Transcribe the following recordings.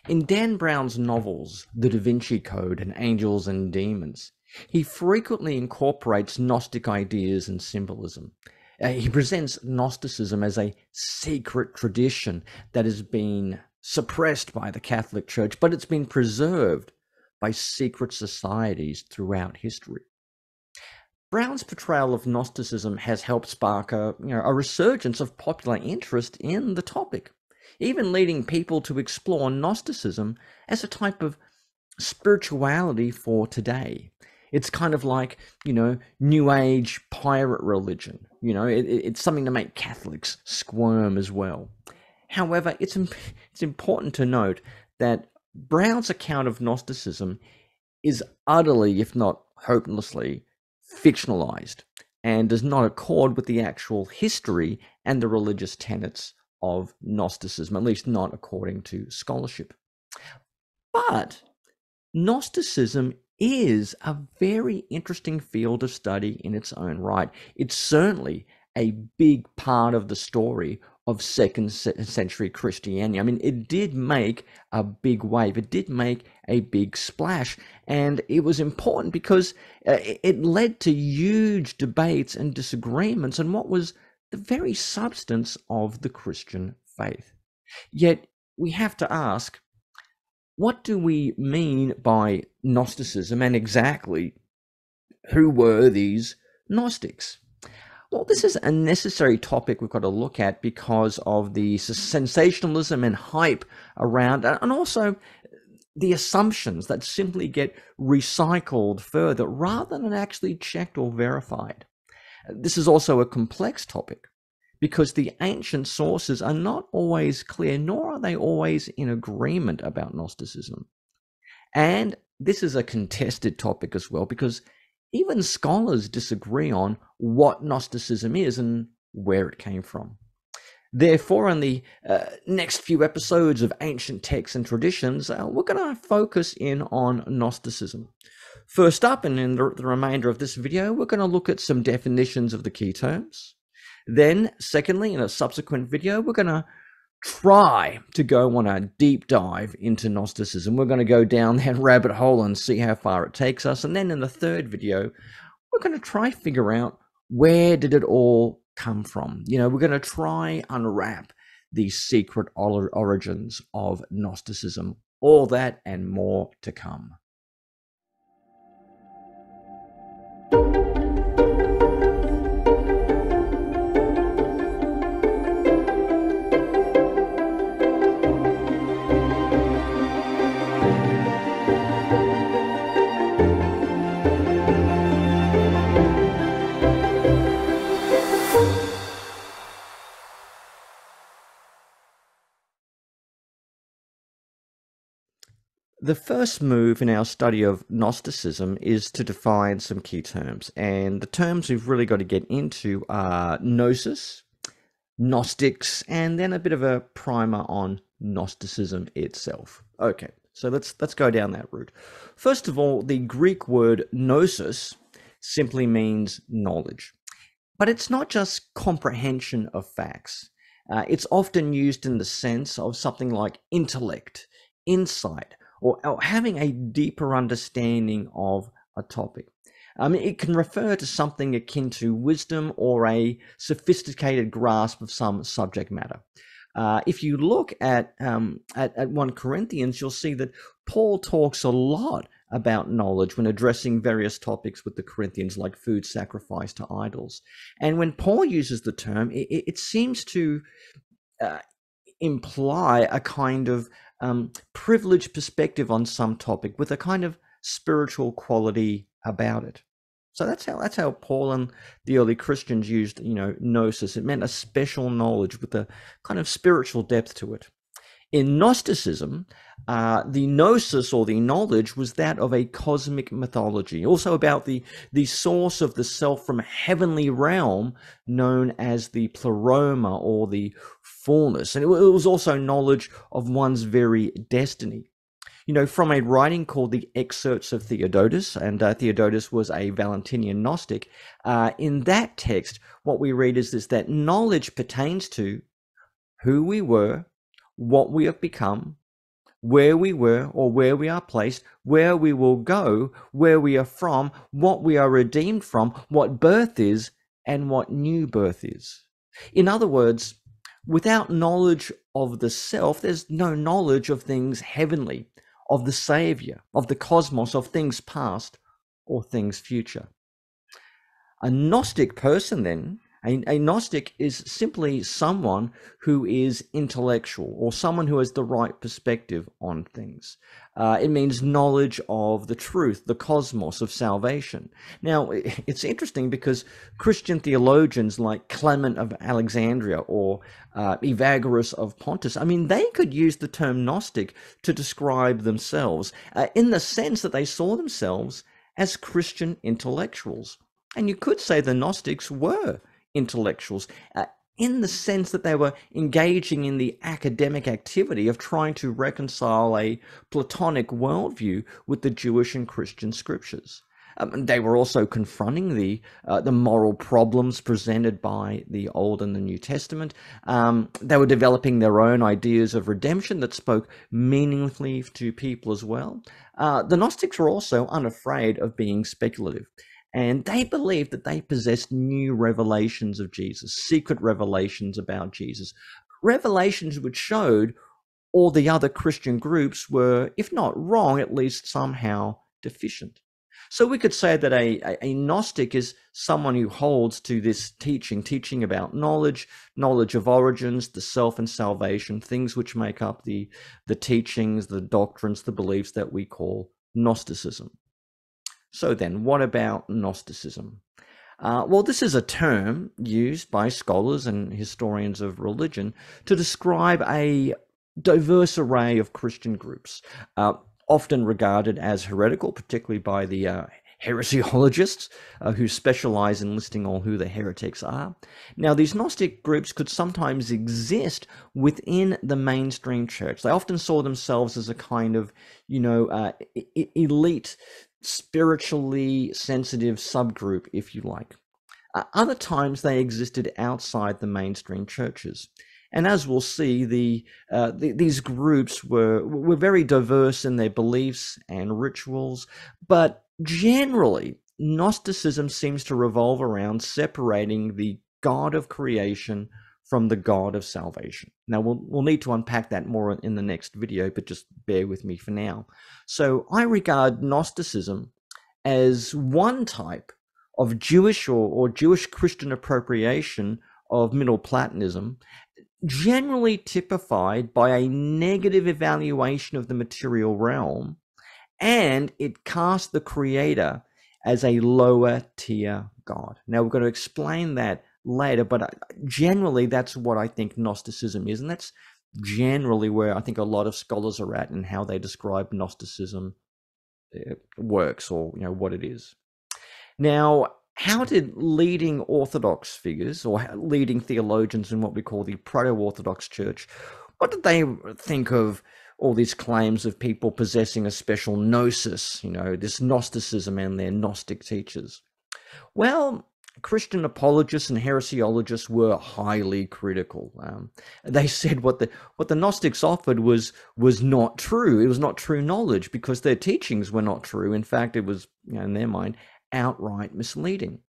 In Dan Brown's novels, The Da Vinci Code and Angels and Demons, he frequently incorporates Gnostic ideas and symbolism. He presents Gnosticism as a secret tradition that has been suppressed by the Catholic Church, but it's been preserved by secret societies throughout history. Brown's portrayal of Gnosticism has helped spark a resurgence of popular interest in the topic, even leading people to explore Gnosticism as a type of spirituality for today. It's kind of like, New Age pirate religion. It's something to make Catholics squirm as well. However, it's important to note that Brown's account of Gnosticism is utterly, if not hopelessly, fictionalized and does not accord with the actual history and the religious tenets of Gnosticism, at least not according to scholarship. But Gnosticism is a very interesting field of study in its own right. It's certainly a big part of the story of second century Christianity. I mean, it did make a big wave. It did make a big splash. And it was important because it led to huge debates and disagreements on what was the very substance of the Christian faith. Yet we have to ask, what do we mean by Gnosticism, and exactly who were these Gnostics? Well, this is a necessary topic we've got to look at because of the sensationalism and hype around, and also the assumptions that simply get recycled further rather than actually checked or verified. This is also a complex topic because the ancient sources are not always clear, nor are they always in agreement about Gnosticism. And this is a contested topic as well, because even scholars disagree on what Gnosticism is and where it came from. Therefore, in the next few episodes of Ancient Texts and Traditions, we're going to focus in on Gnosticism. First up, and in the remainder of this video, we're going to look at some definitions of the key terms. Then, secondly, in a subsequent video, we're going to try to go on a deep dive into Gnosticism. We're going to go down that rabbit hole and see how far it takes us. And then in the third video, we're going to try figure out, where did it all come from? We're going to try unwrap the secret origins of Gnosticism. All that and more to come. The first move in our study of Gnosticism is to define some key terms. And the terms we've really got to get into are Gnosis, Gnostics, and then a bit of a primer on Gnosticism itself. Okay, so let's go down that route. First of all, the Greek word Gnosis simply means knowledge. But it's not just comprehension of facts. It's often used in the sense of something like intellect, insight, or having a deeper understanding of a topic. It can refer to something akin to wisdom or a sophisticated grasp of some subject matter. If you look at 1 Corinthians, you'll see that Paul talks a lot about knowledge when addressing various topics with the Corinthians, like food sacrifice to idols. And when Paul uses the term, it seems to imply a kind of privileged perspective on some topic with a kind of spiritual quality about it. So that's how Paul and the early Christians used, Gnosis. It meant a special knowledge with a kind of spiritual depth to it. In Gnosticism, the Gnosis, or the knowledge, was that of a cosmic mythology, also about the source of the self from a heavenly realm known as the pleroma, or the fullness. And it was also knowledge of one's very destiny. From a writing called the Excerpts of Theodotus, and Theodotus was a Valentinian Gnostic, in that text, what we read is this: that knowledge pertains to who we were, what we have become, where we were or where we are placed, where we will go, where we are from, what we are redeemed from, what birth is, and what new birth is. In other words, without knowledge of the self, there's no knowledge of things heavenly, of the Savior, of the cosmos, of things past or things future. A Gnostic person, then, a Gnostic is simply someone who is intellectual or someone who has the right perspective on things. It means knowledge of the truth, the cosmos, of salvation. Now, it's interesting because Christian theologians like Clement of Alexandria or Evagrius of Pontus, I mean, they could use the term Gnostic to describe themselves in the sense that they saw themselves as Christian intellectuals. And you could say the Gnostics were intellectuals in the sense that they were engaging in the academic activity of trying to reconcile a Platonic worldview with the Jewish and Christian scriptures. They were also confronting the moral problems presented by the Old and the New Testament. They were developing their own ideas of redemption that spoke meaningfully to people as well. The Gnostics were also unafraid of being speculative. And they believed that they possessed new revelations of Jesus, secret revelations about Jesus, revelations which showed all the other Christian groups were, if not wrong, at least somehow deficient. So we could say that a Gnostic is someone who holds to this teaching about knowledge of origins, the self and salvation, things which make up the teachings, the doctrines, the beliefs that we call Gnosticism. So then, what about Gnosticism? Well, this is a term used by scholars and historians of religion to describe a diverse array of Christian groups, often regarded as heretical, particularly by the heresiologists who specialize in listing all who the heretics are. Now, these Gnostic groups could sometimes exist within the mainstream church. They often saw themselves as a kind of, elite, spiritually sensitive subgroup, if you like. Other times they existed outside the mainstream churches. And as we'll see, these groups were very diverse in their beliefs and rituals, but generally, Gnosticism seems to revolve around separating the God of creation from the God of salvation. Now, we'll need to unpack that more in the next video, but just bear with me for now. So I regard Gnosticism as one type of Jewish or Jewish Christian appropriation of Middle Platonism, generally typified by a negative evaluation of the material realm, and it casts the Creator as a lower tier God. Now, we're going to explain that later, but generally that's what I think Gnosticism is, and that's generally where I think a lot of scholars are at and how they describe Gnosticism works, or what it is. Now, how did leading Orthodox figures or leading theologians in what we call the Proto-Orthodox Church, what did they think of all these claims of people possessing a special gnosis, this Gnosticism and their Gnostic teachers? Well, Christian apologists and heresiologists were highly critical. They said what the Gnostics offered was not true. It was not true knowledge because their teachings were not true. In fact, it was, in their mind, outright misleading.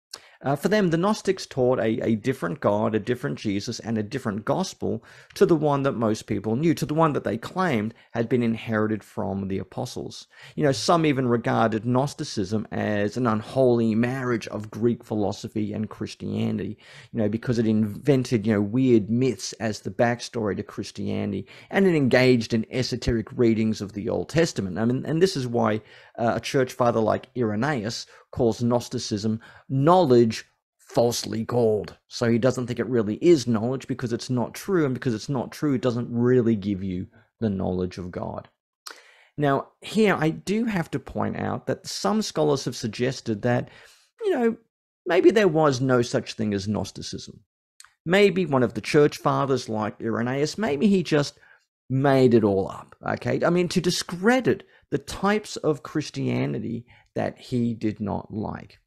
For them, the Gnostics taught a different God, a different Jesus, and a different gospel to the one that most people knew, to the one that they claimed had been inherited from the apostles. Some even regarded Gnosticism as an unholy marriage of Greek philosophy and Christianity, because it invented, weird myths as the backstory to Christianity, and it engaged in esoteric readings of the Old Testament. And this is why a church father like Irenaeus calls Gnosticism knowledge falsely called. So he doesn't think it really is knowledge because it's not true, and because it's not true, it doesn't really give you the knowledge of God. Now, here I do have to point out that some scholars have suggested that, maybe there was no such thing as Gnosticism. Maybe one of the church fathers like Irenaeus, maybe he just made it all up, okay? To discredit the types of Christianity that he did not like.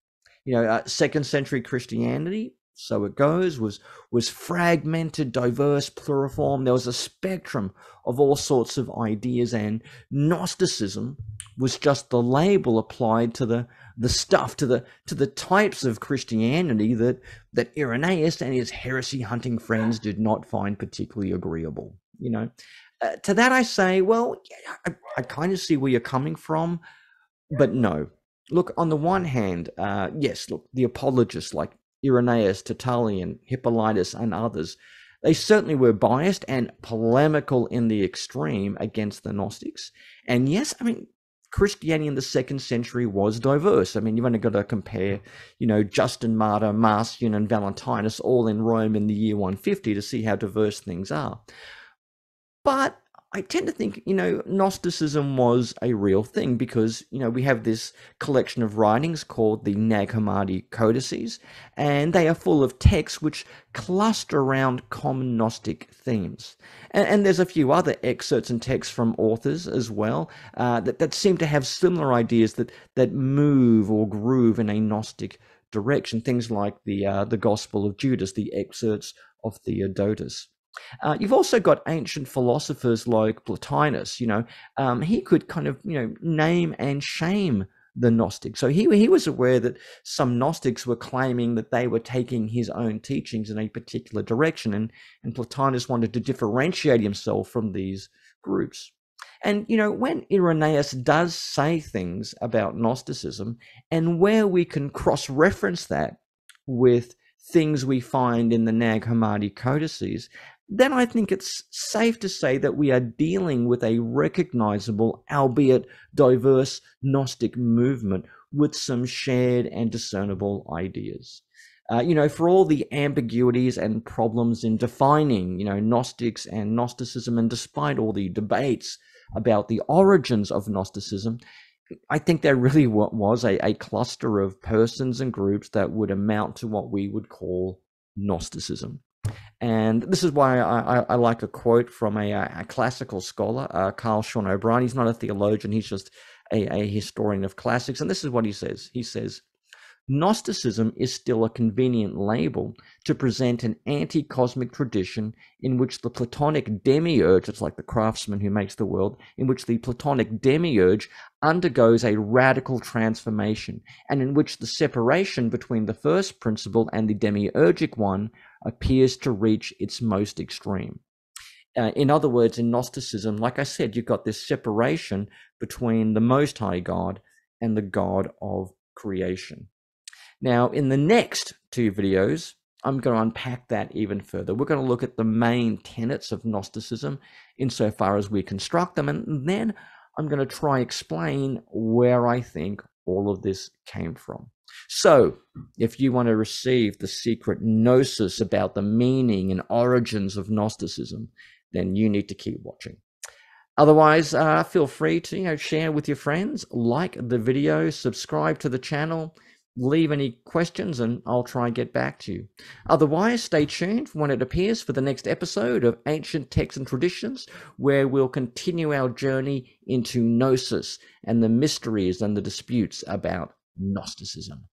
Second century Christianity, so it goes, was fragmented, diverse, pluriform. There was a spectrum of all sorts of ideas, and Gnosticism was just the label applied to the stuff, to the types of Christianity that Irenaeus and his heresy hunting friends did not find particularly agreeable. To that I say, well, I kind of see where you're coming from, but no. Look, on the one hand, yes, look, the apologists like Irenaeus, Tertullian, Hippolytus, and others, they certainly were biased and polemical in the extreme against the Gnostics. And yes, I mean, Christianity in the 2nd century was diverse. I mean, you've only got to compare, Justin Martyr, Marcion, and Valentinus all in Rome in the year 150 to see how diverse things are. But I tend to think, Gnosticism was a real thing because, we have this collection of writings called the Nag Hammadi Codices, and they are full of texts which cluster around common Gnostic themes. And there's a few other excerpts and texts from authors as well that seem to have similar ideas that move or groove in a Gnostic direction. Things like the Gospel of Judas, the excerpts of Theodotus. You've also got ancient philosophers like Plotinus. He could kind of name and shame the Gnostics. So he was aware that some Gnostics were claiming that they were taking his own teachings in a particular direction, and Plotinus wanted to differentiate himself from these groups. And when Irenaeus does say things about Gnosticism, and where we can cross-reference that with things we find in the Nag Hammadi Codices, then I think it's safe to say that we are dealing with a recognizable, albeit diverse, Gnostic movement with some shared and discernible ideas. For all the ambiguities and problems in defining, Gnostics and Gnosticism, and despite all the debates about the origins of Gnosticism, I think there really was a cluster of persons and groups that would amount to what we would call Gnosticism. And this is why I like a quote from a classical scholar, Carl Sean O'Brien. He's not a theologian, he's just a historian of classics. And this is what he says. He says, Gnosticism is still a convenient label to present an anti-cosmic tradition in which the Platonic demiurge, it's like the craftsman who makes the world, in which the Platonic demiurge undergoes a radical transformation, and in which the separation between the first principle and the demiurgic one appears to reach its most extreme. In other words, in Gnosticism, like I said, you've got this separation between the Most High God and the God of creation. Now, in the next 2 videos, I'm going to unpack that even further. We're going to look at the main tenets of Gnosticism insofar as we construct them, and then I'm going to try explain where I think all of this came from. So, if you want to receive the secret Gnosis about the meaning and origins of Gnosticism, then you need to keep watching. Otherwise, feel free to share with your friends, like the video, subscribe to the channel, leave any questions, and I'll try and get back to you. Otherwise, stay tuned for when it appears for the next episode of Ancient Texts and Traditions, where we'll continue our journey into Gnosis and the mysteries and the disputes about Gnosticism.